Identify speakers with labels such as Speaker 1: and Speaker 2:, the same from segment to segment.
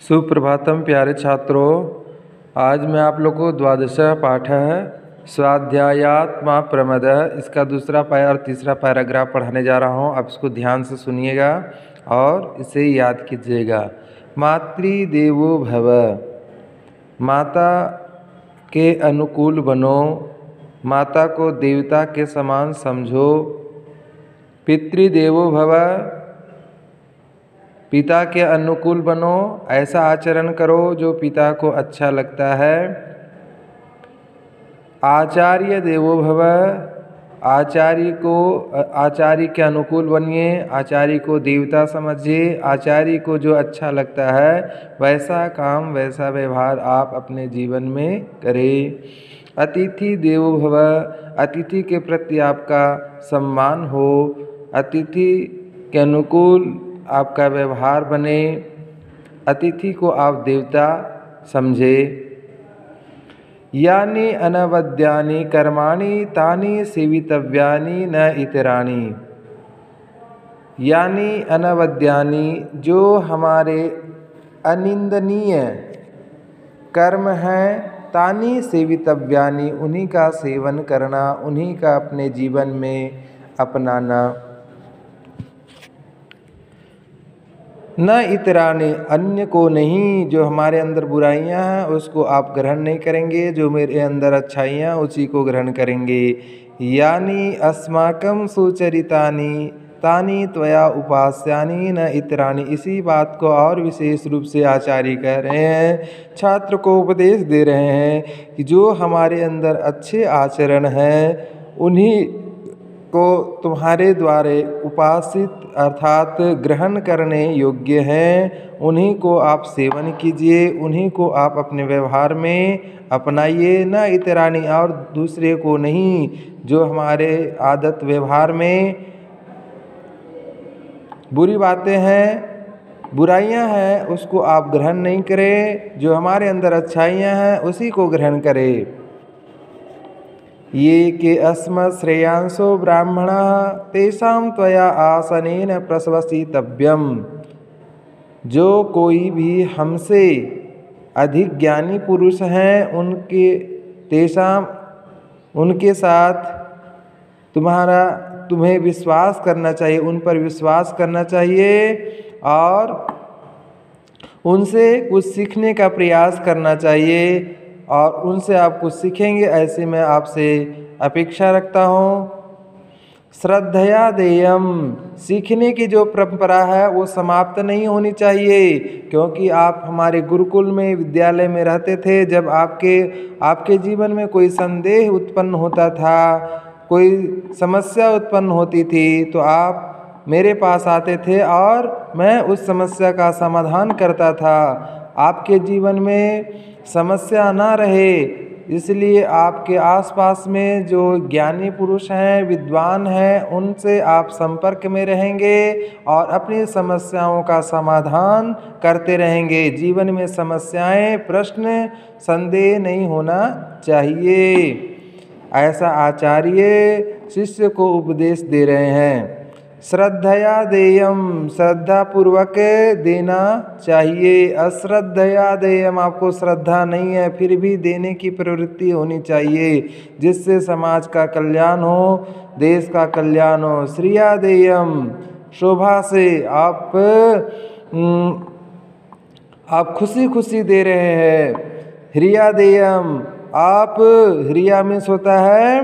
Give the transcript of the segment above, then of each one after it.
Speaker 1: सुप्रभातम प्यारे छात्रों, आज मैं आप लोग को द्वादश पाठ है स्वाध्यायात्मा प्रमद, इसका दूसरा और तीसरा पैराग्राफ पढ़ाने जा रहा हूँ। आप इसको ध्यान से सुनिएगा और इसे याद कीजिएगा। मातृदेवो भव, माता के अनुकूल बनो, माता को देवता के समान समझो। पितृदेवो भव, पिता के अनुकूल बनो, ऐसा आचरण करो जो पिता को अच्छा लगता है। आचार्य देवो भव, आचार्य के अनुकूल बनिए, आचार्य को देवता समझिए। आचार्य को जो अच्छा लगता है वैसा काम वैसा व्यवहार आप अपने जीवन में करें। अतिथि देवो भव, अतिथि के प्रति आपका सम्मान हो, अतिथि के अनुकूल आपका व्यवहार बने, अतिथि को आप देवता समझे। यानि अनवद्यानि कर्माणि तानि सेवितव्यानि न इतराणि। यानि अनवद्यानि, जो हमारे अनिंदनीय कर्म हैं, तानि सेवितव्यानि, उन्हीं का सेवन करना, उन्हीं का अपने जीवन में अपनाना। न इतराने, अन्य को नहीं, जो हमारे अंदर बुराइयां हैं उसको आप ग्रहण नहीं करेंगे, जो मेरे अंदर अच्छाइयाँ उसी को ग्रहण करेंगे। यानी अस्माकं सुचरितानि तानि त्वया उपास्यानि न इतरानि। इसी बात को और विशेष रूप से आचार्य कह रहे हैं, छात्र को उपदेश दे रहे हैं कि जो हमारे अंदर अच्छे आचरण हैं उन्हीं को तुम्हारे द्वारा उपासित अर्थात ग्रहण करने योग्य हैं, उन्हीं को आप सेवन कीजिए, उन्हीं को आप अपने व्यवहार में अपनाइए। न इतरानी, और दूसरे को नहीं। जो हमारे आदत व्यवहार में बुरी बातें हैं, बुराइयां हैं, उसको आप ग्रहण नहीं करें। जो हमारे अंदर अच्छाइयां हैं उसी को ग्रहण करें। ये के अस्मत् श्रेयांसो ब्राह्मणः तेषां त्वया आसनेन प्रशवसितव्यम्। जो कोई भी हमसे अधिक ज्ञानी पुरुष हैं उनके साथ तुम्हें विश्वास करना चाहिए, उन पर विश्वास करना चाहिए और उनसे कुछ सीखने का प्रयास करना चाहिए। और उनसे आप कुछ सीखेंगे ऐसे मैं आपसे अपेक्षा रखता हूँ। श्रद्धया देयम, सीखने की जो परंपरा है वो समाप्त नहीं होनी चाहिए, क्योंकि आप हमारे गुरुकुल में विद्यालय में रहते थे। जब आपके जीवन में कोई संदेह उत्पन्न होता था, कोई समस्या उत्पन्न होती थी, तो आप मेरे पास आते थे और मैं उस समस्या का समाधान करता था। आपके जीवन में समस्या ना रहे, इसलिए आपके आसपास में जो ज्ञानी पुरुष हैं, विद्वान हैं, उनसे आप संपर्क में रहेंगे और अपनी समस्याओं का समाधान करते रहेंगे। जीवन में समस्याएं, प्रश्न, संदेह नहीं होना चाहिए। ऐसा आचार्य शिष्य को उपदेश दे रहे हैं। श्रद्धया देयम, श्रद्धा पूर्वक देना चाहिए। अश्रद्धया देयम, आपको श्रद्धा नहीं है फिर भी देने की प्रवृत्ति होनी चाहिए, जिससे समाज का कल्याण हो, देश का कल्याण हो। श्रिया देयम, शोभा से आप खुशी खुशी दे रहे हैं। ह्रिया देयम, आप ह्रिया में होता है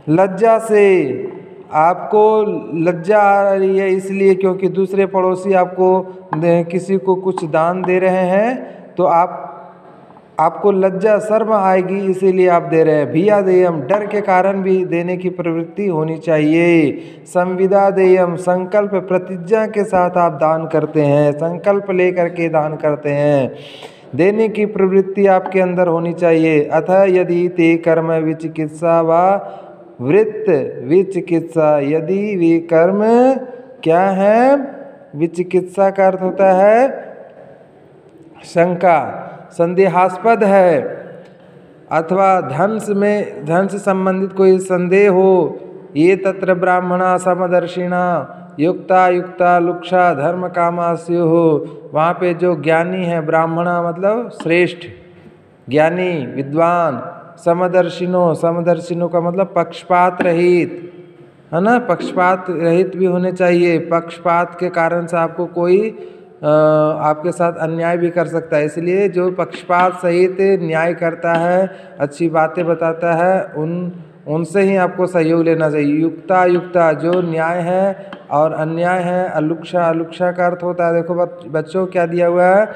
Speaker 1: लज्जा से, आपको लज्जा आ रही है इसलिए क्योंकि दूसरे पड़ोसी आपको किसी को कुछ दान दे रहे हैं, तो आपको लज्जा शर्म आएगी, इसीलिए आप दे रहे हैं। भिया देयम, डर के कारण भी देने की प्रवृत्ति होनी चाहिए। संविदा देयम, संकल्प प्रतिज्ञा के साथ आप दान करते हैं, संकल्प लेकर के दान करते हैं। देने की प्रवृत्ति आपके अंदर होनी चाहिए। अतः यदि ते कर्म विचिकित्सा व वृत्त विचिकित्सा, यदि वे कर्म क्या है? विचिकित्सा का अर्थ होता है शंका, संदेहास्पद है, अथवा धन से संबंधित कोई संदेह हो। ये तत्र ब्राह्मणा समदर्शिणा, युक्ता युक्ता लुक्षा धर्म कामा स्युः। वहाँ पे जो ज्ञानी है, ब्राह्मणा मतलब श्रेष्ठ ज्ञानी विद्वान, समदर्शिनो, समदर्शिनो का मतलब पक्षपात रहित, है ना, पक्षपात रहित भी होने चाहिए। पक्षपात के कारण से आपको कोई आपके साथ अन्याय भी कर सकता है, इसलिए जो पक्षपात सहित न्याय करता है, अच्छी बातें बताता है, उनसे ही आपको सहयोग लेना चाहिए। युक्ता युक्ता जो न्याय है और अन्याय है। अलुक्षा, अलुक्षा का अर्थ होता है, देखो बच्चों क्या दिया हुआ है,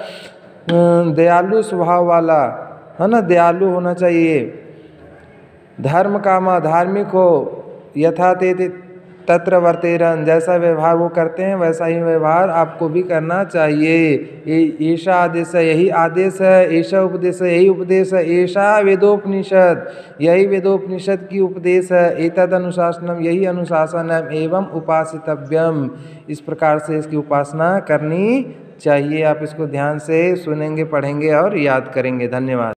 Speaker 1: दयालु स्वभाव वाला, है ना, दयालु होना चाहिए। धर्म कामा धार्मिक हो, यथा ते तत्र वर्तेरन, जैसा व्यवहार वो करते हैं वैसा ही व्यवहार आपको भी करना चाहिए। ऐसा आदेश है, यही आदेश है। ऐसा उपदेश है, यही उपदेश है। ऐसा वेदोपनिषद, यही वेदोपनिषद की उपदेश है। एतद अनुशासनम, यही अनुशासन है। एवं उपासितव्यम, इस प्रकार से इसकी उपासना करनी चाहिए। आप इसको ध्यान से सुनेंगे, पढ़ेंगे और याद करेंगे। धन्यवाद।